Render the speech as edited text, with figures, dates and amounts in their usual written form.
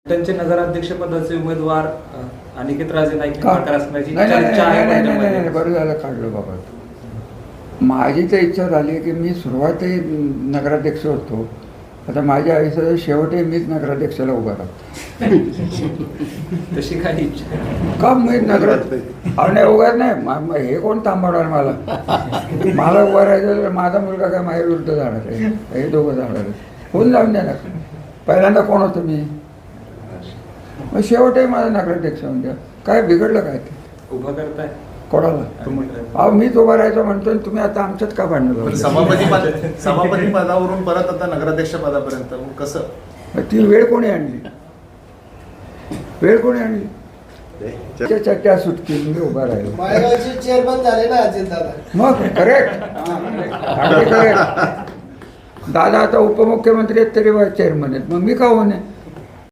त्यांचे नगराध्यक्ष पदाचे उमेदवार अनिकेत राजे नाईक निंबाळकर असण्याची नाही चर्चा आहे पंजाबमध्ये. बरं झालं काढलं बाबा. माझी तर इच्छा झाली की मी सुरुवातही नगराध्यक्ष होतो, आता माझ्या आयुष्याचा शेवटही मीच नगराध्यक्षाला उभा राहतो. तशी काही इच्छा आहे? का मी नाही उगाच नाही, हे कोण थांबवणार मला उभा राहायचं तर माझा मुलगा काय माझ्या विरुद्ध जाणार आहे, हे दोघं जाणार आहे, कोण लावून देणार. पहिल्यांदा कोण होतं मी, मग शेवटही माझा नगराध्यक्ष म्हणजे काय बिघडलं काय ते उभं करताय कोणाला. अहो मीच उभा राहायचं म्हणतो, तुम्ही आता आमच्यात का भांडण. सभापती पदावरून परत आता नगराध्यक्ष पदापर्यंत कसं ती वेळ कोणी आणली, वेळ कोणी आणली. चर्चा सुटकी मी उभा राहिलो चेअरमन झाले ना अजित दादा. मग करेक्ट. दादा आता उपमुख्यमंत्री आहेत तरी चेअरमन आहेत, मग मी का होणे.